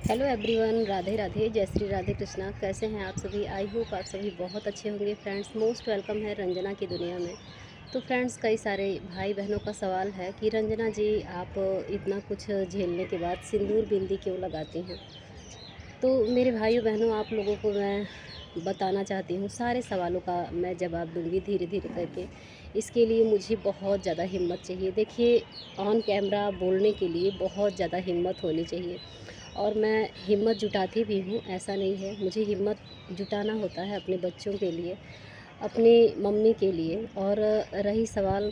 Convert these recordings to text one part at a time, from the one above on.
Hello everyone, Radhe Radhe, जय श्री राधे कृष्णा। कैसे हैं आप सभी? आई होप आप सभी बहुत अच्छे होंगे। फ्रेंड्स, मोस्ट वेलकम है रंजना की दुनिया में। तो फ्रेंड्स, कई सारे भाई बहनों का सवाल है कि रंजना जी, आप इतना कुछ झेलने के बाद सिंदूर बिंदी क्यों लगाती हैं? तो मेरे भाइयों बहनों, आप लोगों को मैं बताना चाहती हूँ, सारे सवालों का मैं जवाब दूंगी धीरे धीरे करके। इसके लिए मुझे बहुत ज़्यादा हिम्मत चाहिए। देखिए, ऑन कैमरा बोलने के लिए बहुत ज़्यादा हिम्मत होनी चाहिए, और मैं हिम्मत जुटाती भी हूँ, ऐसा नहीं है। मुझे हिम्मत जुटाना होता है अपने बच्चों के लिए, अपनी मम्मी के लिए। और रही सवाल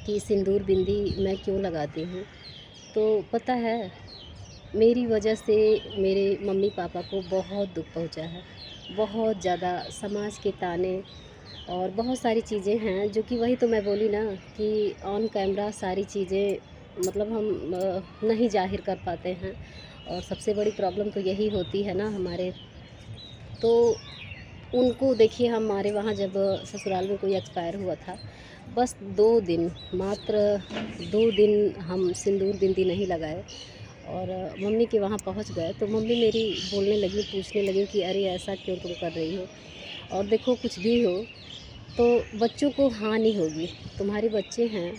कि सिंदूर बिंदी मैं क्यों लगाती हूँ, तो पता है, मेरी वजह से मेरे मम्मी पापा को बहुत दुख पहुंचा है। बहुत ज़्यादा समाज के ताने और बहुत सारी चीज़ें हैं, जो कि वही तो मैं बोली ना कि ऑन कैमरा सारी चीज़ें मतलब हम नहीं जाहिर कर पाते हैं। और सबसे बड़ी प्रॉब्लम तो यही होती है ना हमारे। तो उनको देखिए, हमारे वहाँ जब ससुराल में कोई एक्सपायर हुआ था, बस 2 दिन, मात्र 2 दिन हम सिंदूर बिंदी नहीं लगाए। और मम्मी के वहाँ पहुँच गए तो मम्मी मेरी बोलने लगी, पूछने लगी कि अरे ऐसा क्यों तुम कर रही हो? और देखो, कुछ भी हो तो बच्चों को हानि होगी, तुम्हारे बच्चे हैं।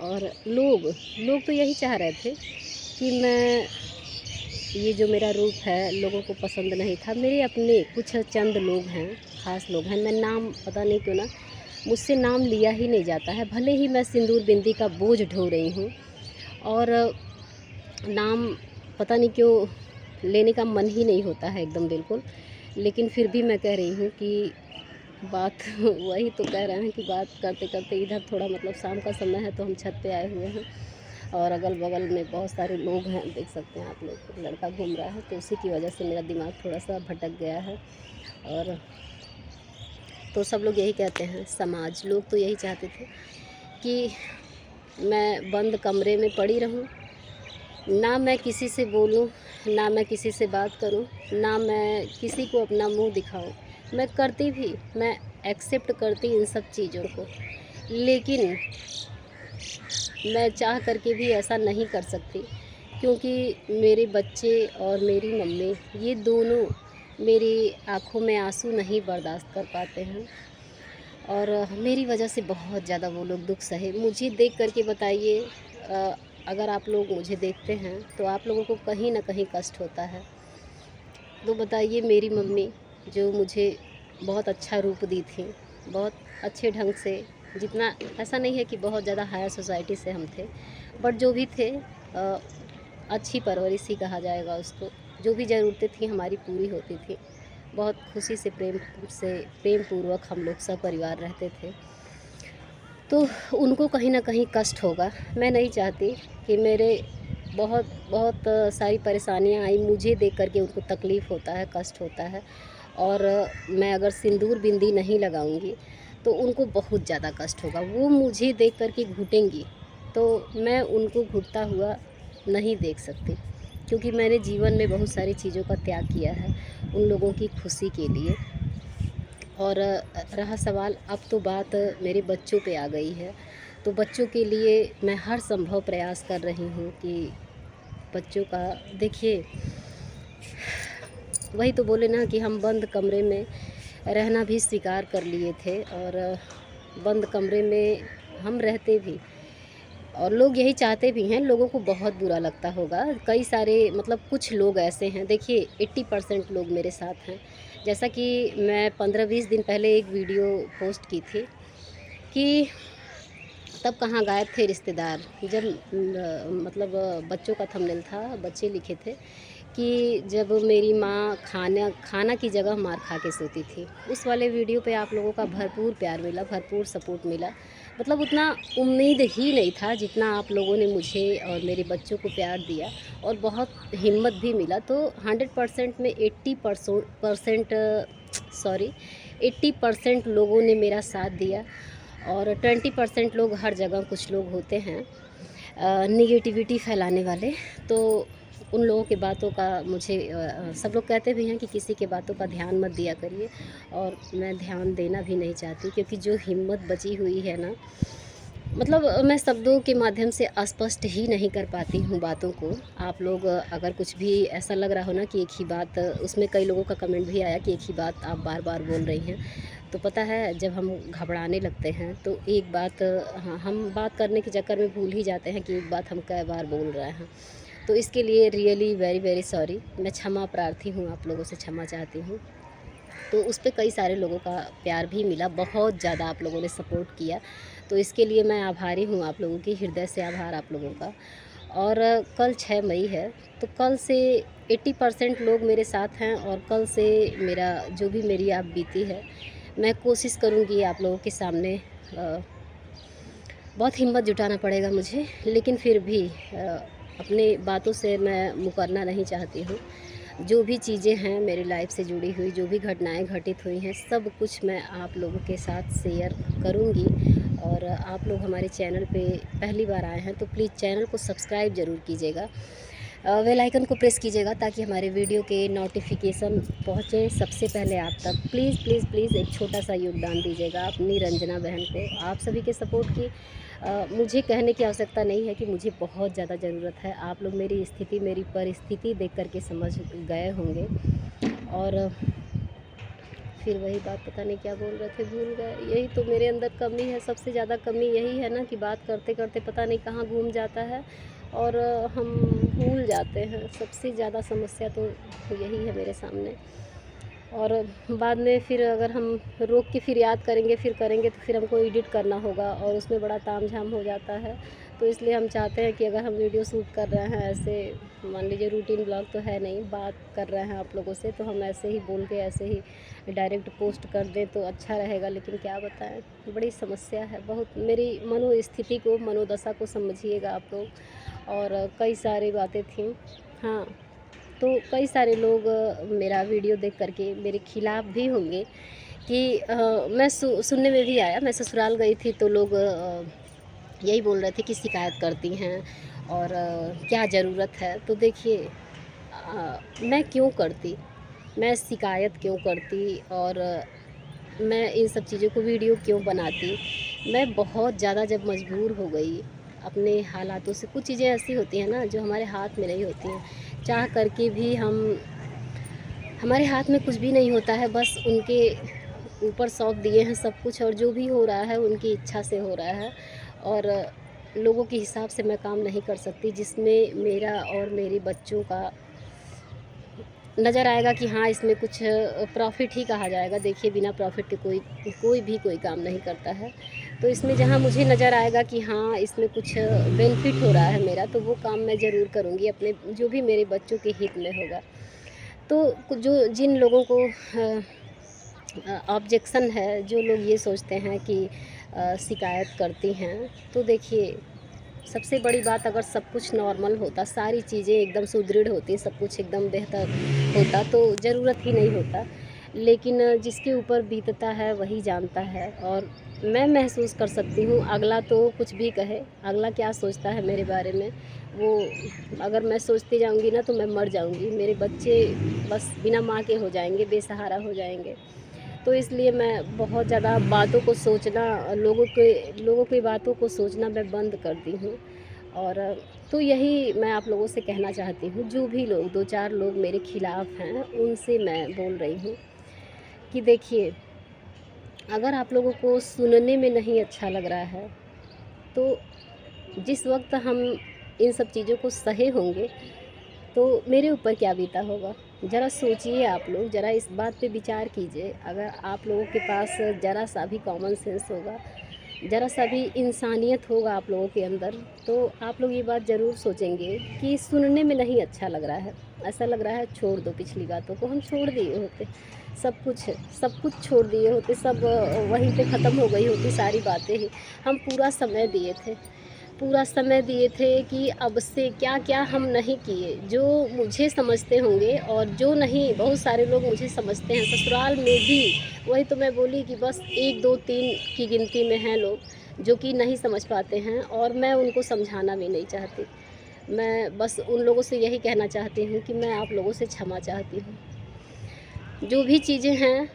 और लोग लोग तो यही चाह रहे थे कि मैं, ये जो मेरा रूप है लोगों को पसंद नहीं था। मेरे अपने कुछ चंद लोग हैं, ख़ास लोग हैं, मैं नाम पता नहीं क्यों ना मुझसे नाम लिया ही नहीं जाता है, भले ही मैं सिंदूर बिंदी का बोझ ढो रही हूँ। और नाम पता नहीं क्यों लेने का मन ही नहीं होता है एकदम बिल्कुल। लेकिन फिर भी मैं कह रही हूँ कि बात वही तो कह रहे हैं कि बात करते करते इधर थोड़ा मतलब शाम का समय है तो हम छत पे आए हुए हैं, और अगल बगल में बहुत सारे लोग हैं, देख सकते हैं आप लोग। लड़का घूम रहा है तो उसी की वजह से मेरा दिमाग थोड़ा सा भटक गया है। और तो सब लोग यही कहते हैं, समाज लोग तो यही चाहते थे कि मैं बंद कमरे में पड़ी रहूं, ना मैं किसी से बोलूं, ना मैं किसी से बात करूं, ना मैं किसी को अपना मुंह दिखाऊं। मैं करती भी, मैं एक्सेप्ट करती इन सब चीज़ों को, लेकिन मैं चाह करके भी ऐसा नहीं कर सकती, क्योंकि मेरे बच्चे और मेरी मम्मी, ये दोनों मेरी आँखों में आंसू नहीं बर्दाश्त कर पाते हैं। और मेरी वजह से बहुत ज़्यादा वो लोग दुख सहे। मुझे देख कर के बताइए, अगर आप लोग मुझे देखते हैं तो आप लोगों को कहीं ना कहीं कष्ट होता है। तो बताइए, मेरी मम्मी जो मुझे बहुत अच्छा रूप दी थी, बहुत अच्छे ढंग से, जितना, ऐसा नहीं है कि बहुत ज़्यादा हायर सोसाइटी से हम थे, बट जो भी थे, अच्छी परवरिश ही कहा जाएगा उसको। जो भी ज़रूरतें थी हमारी पूरी होती थी। बहुत खुशी से प्रेम पूर्वक हम लोग सब परिवार रहते थे। तो उनको कहीं ना कहीं कष्ट होगा। मैं नहीं चाहती कि मेरे बहुत बहुत सारी परेशानियां आई, मुझे देख करके उनको तकलीफ़ होता है, कष्ट होता है। और मैं अगर सिंदूर बिंदी नहीं लगाऊंगी तो उनको बहुत ज़्यादा कष्ट होगा, वो मुझे देख करके घुटेंगी। तो मैं उनको घुटता हुआ नहीं देख सकती, क्योंकि मैंने जीवन में बहुत सारी चीज़ों का त्याग किया है उन लोगों की खुशी के लिए। और रहा सवाल, अब तो बात मेरे बच्चों पे आ गई है। तो बच्चों के लिए मैं हर संभव प्रयास कर रही हूँ कि बच्चों का, देखिए, वही तो बोले ना कि हम बंद कमरे में रहना भी स्वीकार कर लिए थे। और बंद कमरे में हम रहते भी, और लोग यही चाहते भी हैं। लोगों को बहुत बुरा लगता होगा, कई सारे मतलब कुछ लोग ऐसे हैं, देखिए 80% लोग मेरे साथ हैं। जैसा कि मैं 15-20 दिन पहले एक वीडियो पोस्ट की थी कि तब कहाँ गायब थे रिश्तेदार, जब मतलब बच्चों का थंबनेल था, बच्चे लिखे थे कि जब मेरी माँ खाना खाना की जगह मार खा के सोती थी। उस वाले वीडियो पे आप लोगों का भरपूर प्यार मिला, भरपूर सपोर्ट मिला। मतलब उतना उम्मीद ही नहीं था जितना आप लोगों ने मुझे और मेरे बच्चों को प्यार दिया, और बहुत हिम्मत भी मिला। तो 100% में 80% सॉरी 80% लोगों ने मेरा साथ दिया। और 20% लोग, हर जगह कुछ लोग होते हैं निगेटिविटी फैलाने वाले। तो उन लोगों की बातों का मुझे सब लोग कहते भी हैं कि किसी के बातों का ध्यान मत दिया करिए, और मैं ध्यान देना भी नहीं चाहती, क्योंकि जो हिम्मत बची हुई है ना, मतलब मैं शब्दों के माध्यम से अस्पष्ट ही नहीं कर पाती हूँ बातों को। आप लोग अगर कुछ भी ऐसा लग रहा हो ना कि एक ही बात, उसमें कई लोगों का कमेंट भी आया कि एक ही बात आप बार-बार बोल रही हैं। तो पता है जब हम घबराने लगते हैं तो एक बात, हाँ, हम बात करने के चक्कर में भूल ही जाते हैं कि एक बात हम कई बार बोल रहे हैं। तो इसके लिए रियली वेरी वेरी सॉरी। मैं क्षमा प्रार्थी हूँ, आप लोगों से क्षमा चाहती हूँ। तो उस पे कई सारे लोगों का प्यार भी मिला, बहुत ज़्यादा आप लोगों ने सपोर्ट किया। तो इसके लिए मैं आभारी हूँ आप लोगों की, हृदय से आभार आप लोगों का। और कल 6 मई है, तो कल से 80% लोग मेरे साथ हैं और कल से मेरा जो भी मेरी आप बीती है, मैं कोशिश करूँगी आप लोगों के सामने। बहुत हिम्मत जुटाना पड़ेगा मुझे, लेकिन फिर भी अपनी बातों से मैं मुकरना नहीं चाहती हूँ। जो भी चीज़ें हैं मेरी लाइफ से जुड़ी हुई, जो भी घटनाएं घटित हुई हैं, सब कुछ मैं आप लोगों के साथ शेयर करूँगी। और आप लोग हमारे चैनल पे पहली बार आए हैं तो प्लीज़ चैनल को सब्सक्राइब ज़रूर कीजिएगा, बेल आइकन को प्रेस कीजिएगा ताकि हमारे वीडियो के नोटिफिकेशन पहुँचे सबसे पहले आप तक। प्लीज़ प्लीज़ प्लीज़ एक छोटा सा योगदान दीजिएगा अपनी रंजना बहन को। आप सभी के सपोर्ट की मुझे कहने की आवश्यकता नहीं है कि मुझे बहुत ज़्यादा ज़रूरत है। आप लोग मेरी स्थिति, मेरी परिस्थिति देख कर के समझ गए होंगे। और फिर वही बात, पता नहीं क्या बोल रहे थे, भूल गए। यही तो मेरे अंदर कमी है, सबसे ज़्यादा कमी यही है ना कि बात करते करते पता नहीं कहाँ घूम जाता है और हम भूल जाते हैं। सबसे ज़्यादा समस्या तो यही है मेरे सामने। और बाद में फिर अगर हम रोक के फिर याद करेंगे, फिर करेंगे, तो फिर हमको एडिट करना होगा और उसमें बड़ा तामझाम हो जाता है। तो इसलिए हम चाहते हैं कि अगर हम वीडियो शूट कर रहे हैं ऐसे, मान लीजिए रूटीन ब्लॉग तो है नहीं, बात कर रहे हैं आप लोगों से, तो हम ऐसे ही बोल के ऐसे ही डायरेक्ट पोस्ट कर दें तो अच्छा रहेगा। लेकिन क्या बताएं, बड़ी समस्या है बहुत। मेरी मनोस्थिति को, मनोदशा को समझिएगा आप लोग। और कई सारी बातें थीं, हाँ। तो कई सारे लोग मेरा वीडियो देख कर के मेरे खिलाफ़ भी होंगे कि मैं सुनने में भी आया, मैं ससुराल गई थी तो लोग यही बोल रहे थे कि शिकायत करती हैं और क्या ज़रूरत है। तो देखिए, मैं क्यों करती, मैं शिकायत क्यों करती और मैं इन सब चीज़ों को वीडियो क्यों बनाती। मैं बहुत ज़्यादा जब मजबूर हो गई अपने हालातों से, कुछ चीज़ें ऐसी होती हैं ना जो हमारे हाथ में नहीं होती हैं, चाह करके भी हम, हमारे हाथ में कुछ भी नहीं होता है, बस उनके ऊपर सौंप दिए हैं सब कुछ और जो भी हो रहा है उनकी इच्छा से हो रहा है। और लोगों के हिसाब से मैं काम नहीं कर सकती जिसमें मेरा और मेरे बच्चों का नज़र आएगा कि हाँ इसमें कुछ प्रॉफ़िट ही कहा जाएगा। देखिए बिना प्रॉफ़िट के कोई काम नहीं करता है। तो इसमें जहाँ मुझे नज़र आएगा कि हाँ इसमें कुछ बेनिफिट हो रहा है मेरा, तो वो काम मैं ज़रूर करूँगी, अपने जो भी मेरे बच्चों के हित में होगा। तो जो जिन लोगों को ऑब्जेक्शन है, जो लोग ये सोचते हैं कि शिकायत करती हैं, तो देखिए सबसे बड़ी बात, अगर सब कुछ नॉर्मल होता, सारी चीज़ें एकदम सुदृढ़ होती, सब कुछ एकदम बेहतर होता तो ज़रूरत ही नहीं होता। लेकिन जिसके ऊपर बीतता है वही जानता है। और मैं महसूस कर सकती हूँ, अगला तो कुछ भी कहे, अगला क्या सोचता है मेरे बारे में, वो अगर मैं सोचती जाऊँगी ना तो मैं मर जाऊँगी। मेरे बच्चे बस बिना माँ के हो जाएँगे, बेसहारा हो जाएँगे। तो इसलिए मैं बहुत ज़्यादा बातों को सोचना, लोगों की बातों को सोचना मैं बंद कर दी हूँ। और तो यही मैं आप लोगों से कहना चाहती हूँ, जो भी लोग 2-4 लोग मेरे खिलाफ़ हैं उनसे मैं बोल रही हूँ कि देखिए, अगर आप लोगों को सुनने में नहीं अच्छा लग रहा है, तो जिस वक़्त हम इन सब चीज़ों को सहे होंगे तो मेरे ऊपर क्या बीता होगा। ज़रा सोचिए आप लोग, ज़रा इस बात पे विचार कीजिए। अगर आप लोगों के पास ज़रा सा भी कॉमन सेंस होगा, ज़रा सा भी इंसानियत होगा आप लोगों के अंदर, तो आप लोग ये बात ज़रूर सोचेंगे कि सुनने में नहीं अच्छा लग रहा है, ऐसा लग रहा है छोड़ दो, पिछली बातों को हम छोड़ दिए होते, सब कुछ छोड़ दिए होते, सब वहीं पे ख़त्म हो गई होती सारी बातें ही। हम पूरा समय दिए थे कि अब से क्या-क्या हम नहीं किए, जो मुझे समझते होंगे और जो नहीं, बहुत सारे लोग मुझे समझते हैं ससुराल में भी। वही तो मैं बोली कि बस 1, 2, 3 की गिनती में हैं लोग जो कि नहीं समझ पाते हैं और मैं उनको समझाना भी नहीं चाहती। मैं बस उन लोगों से यही कहना चाहती हूँ कि मैं आप लोगों से क्षमा चाहती हूँ। जो भी चीज़ें हैं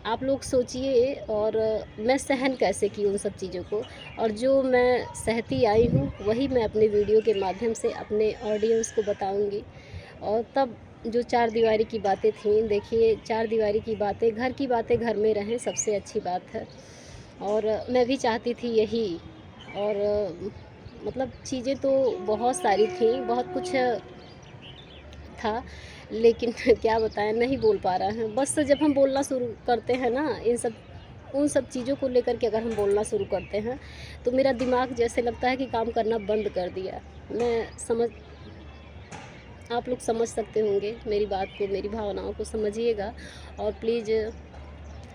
आप लोग सोचिए, और मैं सहन कैसे की उन सब चीज़ों को, और जो मैं सहती आई हूँ वही मैं अपने वीडियो के माध्यम से अपने ऑडियंस को बताऊँगी। और तब जो चार दीवारी की बातें थीं, देखिए चार दीवारी की बातें, घर की बातें घर में रहें, सबसे अच्छी बात है। और मैं भी चाहती थी यही। और मतलब चीज़ें तो बहुत सारी थीं, बहुत कुछ था, लेकिन क्या बताएँ, नहीं बोल पा रहा है। बस जब हम बोलना शुरू करते हैं ना, उन सब चीज़ों को लेकर के अगर हम बोलना शुरू करते हैं, तो मेरा दिमाग जैसे लगता है कि काम करना बंद कर दिया। मैं समझ आप लोग समझ सकते होंगे मेरी बात को, मेरी भावनाओं को समझिएगा, और प्लीज़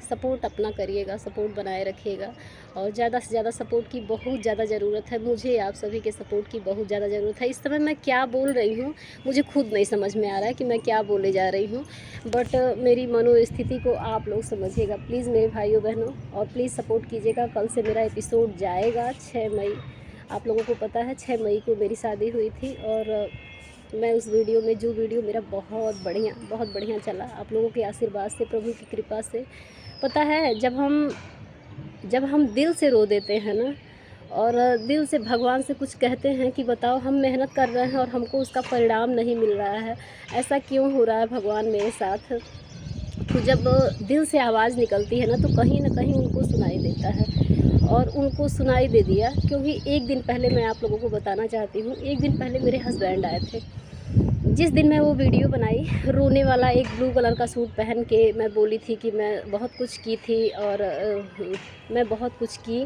सपोर्ट अपना करिएगा, सपोर्ट बनाए रखिएगा। और ज़्यादा से ज़्यादा सपोर्ट की बहुत ज़्यादा ज़रूरत है, मुझे आप सभी के सपोर्ट की बहुत ज़्यादा ज़रूरत है। इस समय मैं क्या बोल रही हूँ, मुझे खुद नहीं समझ में आ रहा है कि मैं क्या बोले जा रही हूँ, बट मेरी मनोस्थिति को आप लोग समझिएगा प्लीज़ मेरे भाइयों बहनों, और प्लीज़ सपोर्ट कीजिएगा। कल से मेरा एपिसोड जाएगा 6 मई। आप लोगों को पता है 6 मई को मेरी शादी हुई थी, और मैं उस वीडियो में, जो वीडियो मेरा बहुत बढ़िया चला, आप लोगों के आशीर्वाद से, प्रभु की कृपा से। पता है, जब हम दिल से रो देते हैं ना, और दिल से भगवान से कुछ कहते हैं कि बताओ, हम मेहनत कर रहे हैं और हमको उसका परिणाम नहीं मिल रहा है, ऐसा क्यों हो रहा है भगवान मेरे साथ। तो जब दिल से आवाज़ निकलती है ना, तो कहीं न कहीं उनको सुनाई देता है, और उनको सुनाई दे दिया। क्योंकि एक दिन पहले मैं आप लोगों को बताना चाहती हूँ, एक दिन पहले मेरे हस्बैंड आए थे। जिस दिन मैं वो वीडियो बनाई, रोने वाला एक ब्लू कलर का सूट पहन के, मैं बोली थी कि मैं बहुत कुछ की थी, और मैं बहुत कुछ की,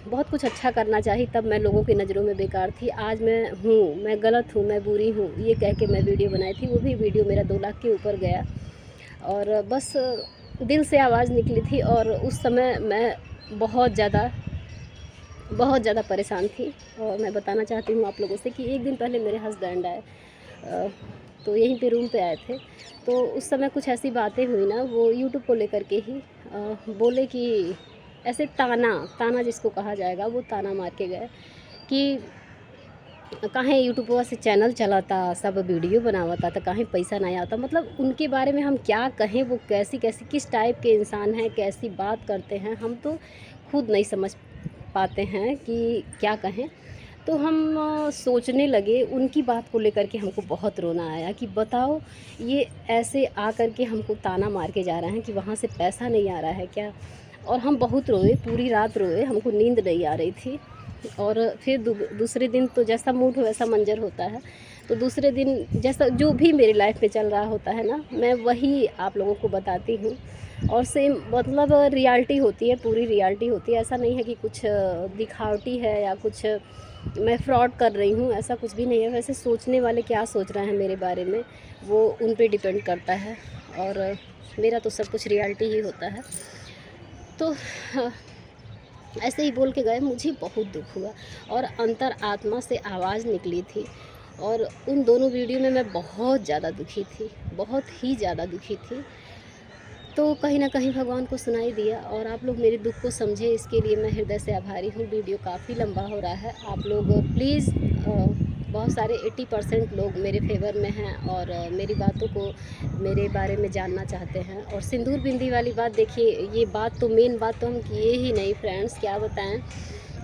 बहुत कुछ अच्छा करना चाही, तब मैं लोगों की नज़रों में बेकार थी। आज मैं गलत हूँ, मैं बुरी हूँ, ये कह के मैं वीडियो बनाई थी। वो भी वीडियो मेरा 2 लाख के ऊपर गया, और बस दिल से आवाज़ निकली थी। और उस समय मैं बहुत ज़्यादा परेशान थी। और मैं बताना चाहती हूँ आप लोगों से कि एक दिन पहले मेरे हस्बैंड आए, अ, तो यहीं पे रूम पे आए थे। तो उस समय कुछ ऐसी बातें हुई ना, वो यूट्यूब को लेकर के ही बोले कि ऐसे ताना जिसको कहा जाएगा, वो ताना मार के गए कि काहे यूट्यूबवा से चैनल चलाता, सब वीडियो बनावता, तो काहे पैसा नहीं आता। मतलब उनके बारे में हम क्या कहें, वो कैसी किस टाइप के इंसान हैं, कैसी बात करते हैं, हम तो खुद नहीं समझ पाते हैं कि क्या कहें। तो हम सोचने लगे, उनकी बात को लेकर के हमको बहुत रोना आया कि बताओ, ये ऐसे आकर के हमको ताना मार के जा रहे हैं कि वहाँ से पैसा नहीं आ रहा है क्या। और हम बहुत रोए, पूरी रात रोए, हमको नींद नहीं आ रही थी। और फिर दूसरे दिन तो जैसा मूड हो वैसा मंज़र होता है। तो दूसरे दिन जैसा जो भी मेरी लाइफ़ में चल रहा होता है ना, मैं वही आप लोगों को बताती हूँ। और सेम मतलब रियलिटी होती है, पूरी रियलिटी होती है। ऐसा नहीं है कि कुछ दिखावटी है या कुछ मैं फ्रॉड कर रही हूँ, ऐसा कुछ भी नहीं है। वैसे सोचने वाले क्या सोच रहे हैं मेरे बारे में, वो उन पे डिपेंड करता है, और मेरा तो सब कुछ रियलिटी ही होता है। तो ऐसे ही बोल के गए, मुझे बहुत दुःख हुआ, और अंतर आत्मा से आवाज़ निकली थी। और उन दोनों वीडियो में मैं बहुत ज़्यादा दुखी थी, बहुत ही ज़्यादा दुखी थी। तो कहीं न कहीं भगवान को सुनाई दिया, और आप लोग मेरे दुःख को समझे, इसके लिए मैं हृदय से आभारी हूँ। वीडियो काफ़ी लंबा हो रहा है, आप लोग प्लीज़ बहुत सारे 80% लोग मेरे फ़ेवर में हैं, और मेरी बातों को, मेरे बारे में जानना चाहते हैं। और सिंदूर बिंदी वाली बात, देखिए ये बात तो, मेन बात तो हम किए ही नहीं फ्रेंड्स, क्या बताएँ।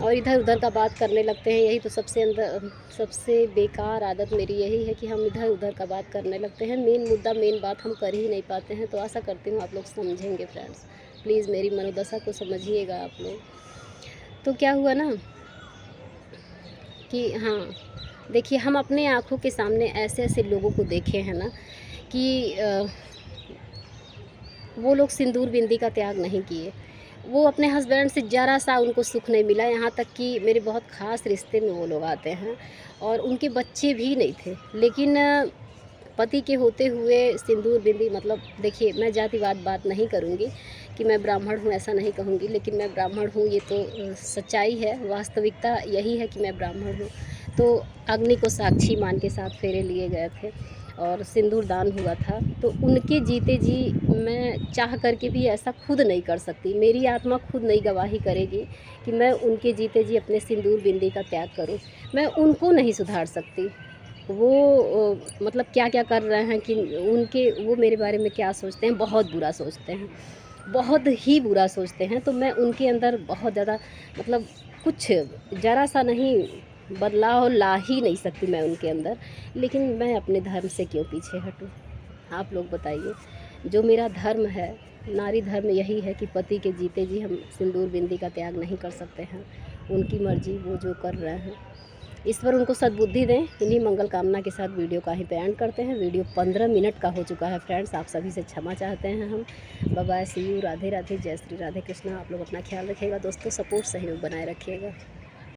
और इधर-उधर का बात करने लगते हैं, यही तो सबसे बेकार आदत मेरी यही है कि हम इधर-उधर का बात करने लगते हैं, मेन मुद्दा, मेन बात हम कर ही नहीं पाते हैं। तो आशा करती हूँ आप लोग समझेंगे फ्रेंड्स, प्लीज़ मेरी मनोदशा को समझिएगा आप लोग। तो क्या हुआ ना कि हाँ, देखिए हम अपने आँखों के सामने ऐसे-ऐसे लोगों को देखे हैं ना कि वो लोग सिंदूर बिंदी का त्याग नहीं किए। वो अपने हस्बैंड से ज़रा-सा उनको सुख नहीं मिला, यहाँ तक कि मेरे बहुत ख़ास रिश्ते में वो लोग आते हैं, और उनके बच्चे भी नहीं थे। लेकिन पति के होते हुए सिंदूर बिंदी, मतलब देखिए, मैं जातिवाद बात नहीं करूँगी कि मैं ब्राह्मण हूँ, ऐसा नहीं कहूँगी, लेकिन मैं ब्राह्मण हूँ, ये तो सच्चाई है, वास्तविकता यही है कि मैं ब्राह्मण हूँ। तो अग्नि को साक्षी मान के 7 फेरे लिए गए थे, और सिंदूर दान हुआ था। तो उनके जीते जी मैं चाह करके भी ऐसा खुद नहीं कर सकती, मेरी आत्मा खुद नहीं गवाही करेगी कि मैं उनके जीते जी अपने सिंदूर बिंदी का त्याग करूं। मैं उनको नहीं सुधार सकती। वो मतलब क्या क्या कर रहे हैं, कि उनके, वो मेरे बारे में क्या सोचते हैं, बहुत बुरा सोचते हैं। बहुत ही बुरा सोचते हैं। तो मैं उनके अंदर बहुत ज़्यादा मतलब कुछ ज़रा सा नहीं बदलाव ला ही नहीं सकती मैं उनके अंदर। लेकिन मैं अपने धर्म से क्यों पीछे हटूँ? आप लोग बताइए। जो मेरा धर्म है, नारी धर्म यही है कि पति के जीते जी हम सिंदूर बिंदी का त्याग नहीं कर सकते हैं। उनकी मर्ज़ी, वो जो कर रहे हैं, ईश्वर उनको सद्बुद्धि दें। इन्हीं मंगल कामना के साथ वीडियो का ही पे एंड करते हैं। वीडियो 15 मिनट का हो चुका है फ्रेंड्स, आप सभी से क्षमा चाहते हैं हम। Bye bye, see you, Radhe Radhe, जय श्री राधे कृष्णा। आप लोग अपना ख्याल रखिएगा दोस्तों, सपोर्ट सहयोग बनाए रखिएगा।